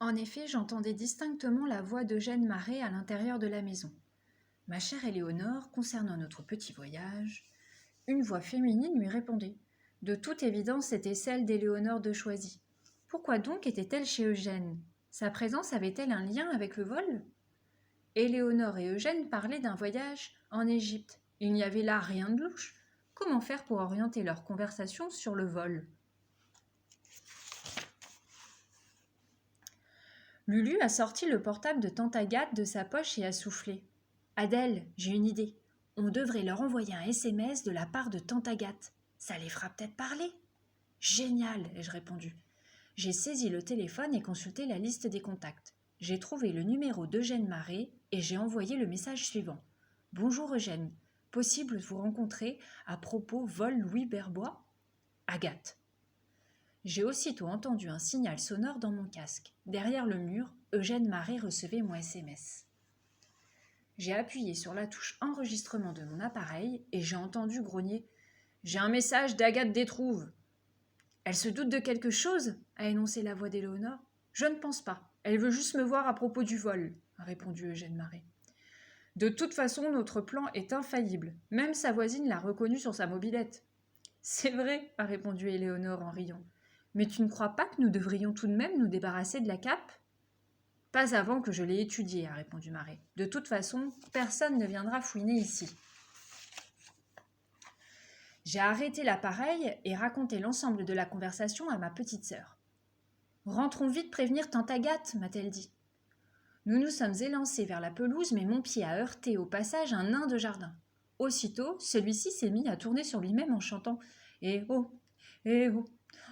En effet, j'entendais distinctement la voix d'Eugène Marais à l'intérieur de la maison. Ma chère Éléonore, concernant notre petit voyage, une voix féminine lui répondait. De toute évidence, c'était celle d'Éléonore de Choisy. Pourquoi donc était-elle chez Eugène? Sa présence avait-elle un lien avec le vol? Éléonore et Eugène parlaient d'un voyage en Égypte. Il n'y avait là rien de louche. Comment faire pour orienter leur conversation sur le vol? Lulu a sorti le portable de tante Agathe de sa poche et a soufflé. Adèle, j'ai une idée. On devrait leur envoyer un SMS de la part de tante Agathe. Ça les fera peut-être parler. Génial, ai-je répondu. J'ai saisi le téléphone et consulté la liste des contacts. J'ai trouvé le numéro d'Eugène Marais et j'ai envoyé le message suivant. Bonjour Eugène, possible de vous rencontrer à propos vol Louis Berbois? Agathe. J'ai aussitôt entendu un signal sonore dans mon casque. Derrière le mur, Eugène Marais recevait mon SMS. J'ai appuyé sur la touche enregistrement de mon appareil et j'ai entendu grogner « J'ai un message d'Agathe Détrouve !» Elle se doute de quelque chose, a énoncé la voix d'Éléonore. Je ne pense pas. Elle veut juste me voir à propos du vol, a répondu Eugène Marais. De toute façon, notre plan est infaillible. Même sa voisine l'a reconnu sur sa mobilette. C'est vrai, a répondu Éléonore en riant. Mais tu ne crois pas que nous devrions tout de même nous débarrasser de la cape? Pas avant que je l'ai étudiée, a répondu Marais. De toute façon, personne ne viendra fouiner ici. J'ai arrêté l'appareil et raconté l'ensemble de la conversation à ma petite sœur. « Rentrons vite prévenir tante Agathe, m'a-t-elle dit. Nous nous sommes élancés vers la pelouse, mais mon pied a heurté au passage un nain de jardin. Aussitôt, celui-ci s'est mis à tourner sur lui-même en chantant « Eh oh,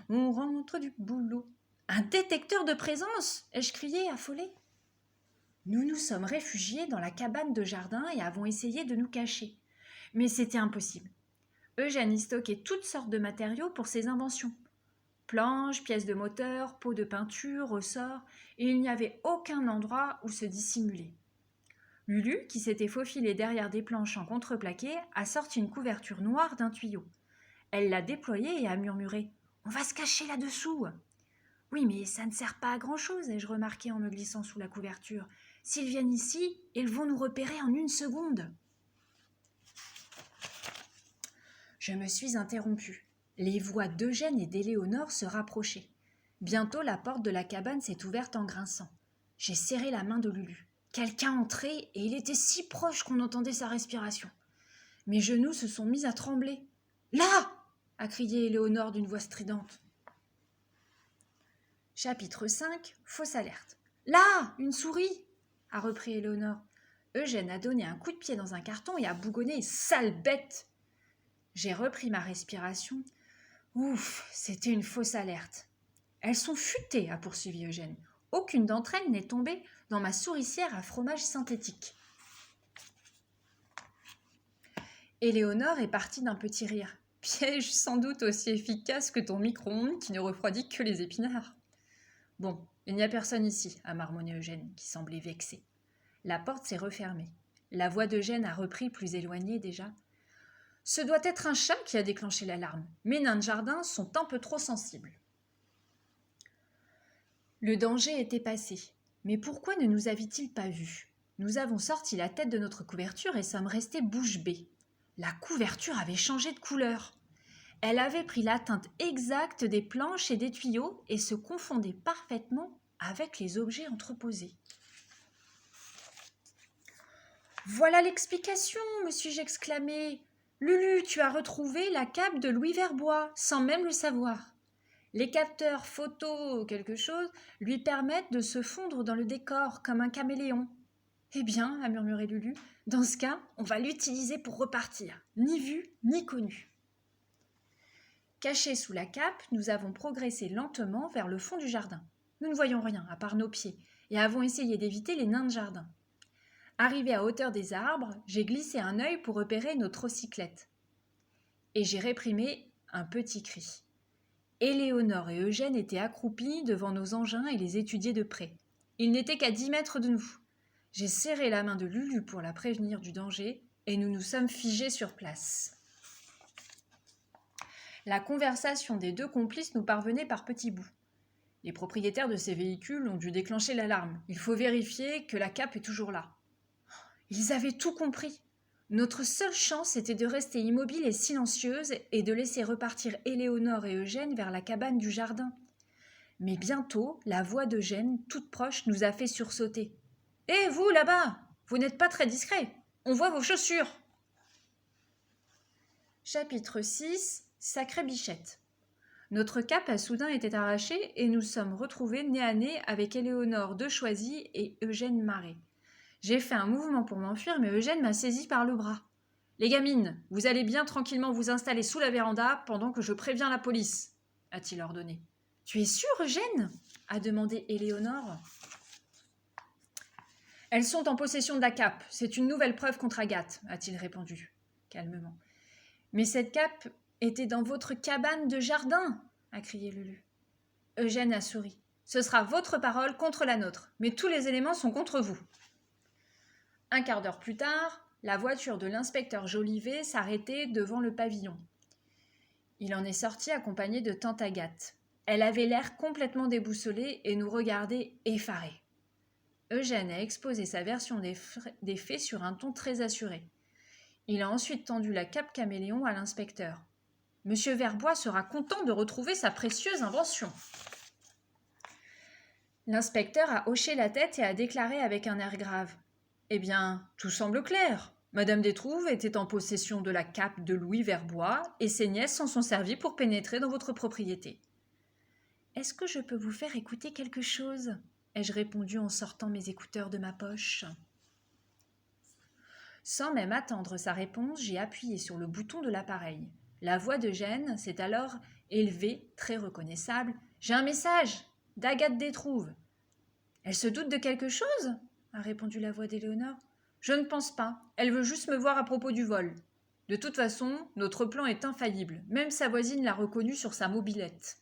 on rentre du boulot !»« Un détecteur de présence !» ai-je crié, affolée. Nous nous sommes réfugiés dans la cabane de jardin et avons essayé de nous cacher. Mais c'était impossible. Eugène y stockait toutes sortes de matériaux pour ses inventions. Planches, pièces de moteur, pots de peinture, ressorts, et il n'y avait aucun endroit où se dissimuler. Lulu, qui s'était faufilée derrière des planches en contreplaqué, a sorti une couverture noire d'un tuyau. Elle l'a déployée et a murmuré « On va se cacher là-dessous !» Oui, mais ça ne sert pas à grand-chose, ai-je remarqué en me glissant sous la couverture. S'ils viennent ici, ils vont nous repérer en une seconde. Je me suis interrompue. Les voix d'Eugène et d'Éléonore se rapprochaient. Bientôt, la porte de la cabane s'est ouverte en grinçant. J'ai serré la main de Lulu. Quelqu'un entrait et il était si proche qu'on entendait sa respiration. Mes genoux se sont mis à trembler. « Là !» a crié Éléonore d'une voix stridente. Chapitre 5. Fausse alerte. « Là ! Une souris !» a repris Éléonore. Eugène a donné un coup de pied dans un carton et a bougonné « Sale bête !» J'ai repris ma respiration. Ouf, c'était une fausse alerte. Elles sont futées, a poursuivi Eugène. Aucune d'entre elles n'est tombée dans ma souricière à fromage synthétique. Éléonore est partie d'un petit rire. Piège sans doute aussi efficace que ton micro-ondes qui ne refroidit que les épinards. Bon, il n'y a personne ici, a marmonné Eugène, qui semblait vexé. La porte s'est refermée. La voix d'Eugène a repris, plus éloignée déjà. Ce doit être un chat qui a déclenché l'alarme. Mes nains de jardin sont un peu trop sensibles. Le danger était passé. Mais pourquoi ne nous avait-il pas vus? Nous avons sorti la tête de notre couverture et sommes restés bouche bée. La couverture avait changé de couleur. Elle avait pris la teinte exacte des planches et des tuyaux et se confondait parfaitement avec les objets entreposés. « Voilà l'explication, me suis-je exclamé. Lulu, tu as retrouvé la cape de Louis Verbois, sans même le savoir. Les capteurs photo quelque chose lui permettent de se fondre dans le décor comme un caméléon. Eh bien, a murmuré Lulu, dans ce cas, on va l'utiliser pour repartir, ni vu ni connu. Cachés sous la cape, nous avons progressé lentement vers le fond du jardin. Nous ne voyons rien, à part nos pieds, et avons essayé d'éviter les nains de jardin. Arrivé à hauteur des arbres, j'ai glissé un œil pour repérer nos trotcyclettes. Et j'ai réprimé un petit cri. Éléonore et Eugène étaient accroupis devant nos engins et les étudiaient de près. Ils n'étaient qu'à 10 mètres de nous. J'ai serré la main de Lulu pour la prévenir du danger et nous nous sommes figés sur place. La conversation des deux complices nous parvenait par petits bouts. Les propriétaires de ces véhicules ont dû déclencher l'alarme. Il faut vérifier que la cape est toujours là. Ils avaient tout compris. Notre seule chance était de rester immobile et silencieuse et de laisser repartir Éléonore et Eugène vers la cabane du jardin. Mais bientôt, la voix d'Eugène, toute proche, nous a fait sursauter. « Hé, vous, là-bas! Vous n'êtes pas très discret. On voit vos chaussures !» Chapitre 6. Sacrée Bichette. Notre cape a soudain été arrachée et nous sommes retrouvés nez à nez avec Éléonore de Choisy et Eugène Marais. J'ai fait un mouvement pour m'enfuir, mais Eugène m'a saisi par le bras. « Les gamines, vous allez bien tranquillement vous installer sous la véranda pendant que je préviens la police, » a-t-il ordonné. « Tu es sûre, Eugène ?» a demandé Éléonore. « Elles sont en possession de la cape. C'est une nouvelle preuve contre Agathe, » a-t-il répondu, calmement. « Mais cette cape était dans votre cabane de jardin, » a crié Lulu. Eugène a souri. « Ce sera votre parole contre la nôtre, mais tous les éléments sont contre vous. » Un quart d'heure plus tard, la voiture de l'inspecteur Jolivet s'arrêtait devant le pavillon. Il en est sorti accompagné de tante Agathe. Elle avait l'air complètement déboussolée et nous regardait effarés. Eugène a exposé sa version des faits sur un ton très assuré. Il a ensuite tendu la cape caméléon à l'inspecteur. « Monsieur Verbois sera content de retrouver sa précieuse invention. » L'inspecteur a hoché la tête et a déclaré avec un air grave. « Eh bien, tout semble clair. Madame Détrouve était en possession de la cape de Louis Verbois et ses nièces s'en sont servies pour pénétrer dans votre propriété. »« Est-ce que je peux vous faire écouter quelque chose ?» ai-je répondu en sortant mes écouteurs de ma poche. Sans même attendre sa réponse, j'ai appuyé sur le bouton de l'appareil. La voix d'Eugène s'est alors élevée, très reconnaissable. « J'ai un message d'Agathe Détrouve. »« Elle se doute de quelque chose ?» a répondu la voix d'Éléonore. « Je ne pense pas. Elle veut juste me voir à propos du vol. De toute façon, notre plan est infaillible. Même sa voisine l'a reconnu sur sa mobilette. »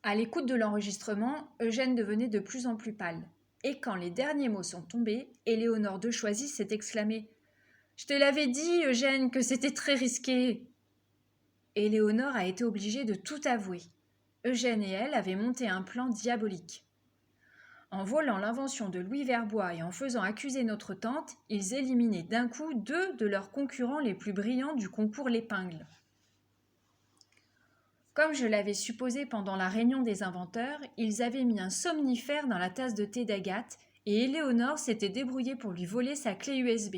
À l'écoute de l'enregistrement, Eugène devenait de plus en plus pâle. Et quand les derniers mots sont tombés, Éléonore de Choisy s'est exclamée « Je te l'avais dit, Eugène, que c'était très risqué !» Éléonore a été obligée de tout avouer. Eugène et elle avaient monté un plan diabolique. En volant l'invention de Louis Verbois et en faisant accuser notre tante, ils éliminaient d'un coup 2 de leurs concurrents les plus brillants du concours L'Épingle. Comme je l'avais supposé pendant la réunion des inventeurs, ils avaient mis un somnifère dans la tasse de thé d'Agathe et Éléonore s'était débrouillée pour lui voler sa clé USB.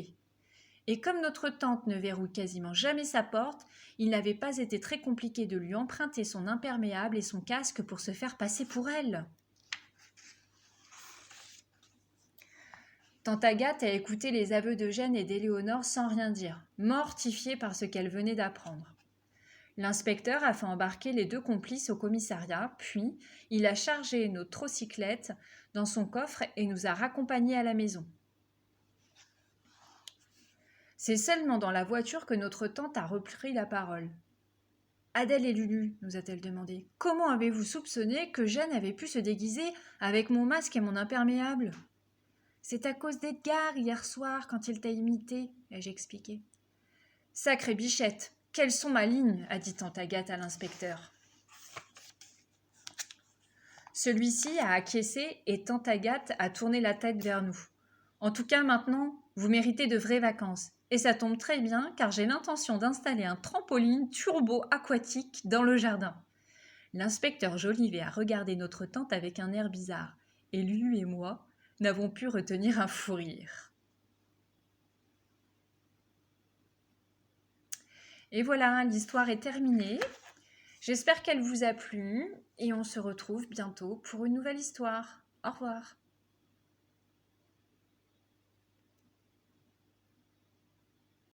Et comme notre tante ne verrouille quasiment jamais sa porte, il n'avait pas été très compliqué de lui emprunter son imperméable et son casque pour se faire passer pour elle. Tante Agathe a écouté les aveux d'Eugène et d'Éléonore sans rien dire, mortifiée par ce qu'elle venait d'apprendre. L'inspecteur a fait embarquer les 2 complices au commissariat, puis il a chargé nos trocyclettes dans son coffre et nous a raccompagnés à la maison. C'est seulement dans la voiture que notre tante a repris la parole. « Adèle et Lulu, nous a-t-elle demandé, comment avez-vous soupçonné que Jeanne avait pu se déguiser avec mon masque et mon imperméable ?»« C'est à cause d'Edgar hier soir quand il t'a imité, ai-je expliqué. »« Sacrée bichette, quelles sont ma ligne ?» a dit tante Agathe à l'inspecteur. Celui-ci a acquiescé et tante Agathe a tourné la tête vers nous. « En tout cas, maintenant, vous méritez de vraies vacances. Et ça tombe très bien car j'ai l'intention d'installer un trampoline turbo-aquatique dans le jardin. » L'inspecteur Jolivet a regardé notre tante avec un air bizarre et Lulu et moi n'avons pu retenir un fou rire. Et voilà, l'histoire est terminée. J'espère qu'elle vous a plu et on se retrouve bientôt pour une nouvelle histoire. Au revoir.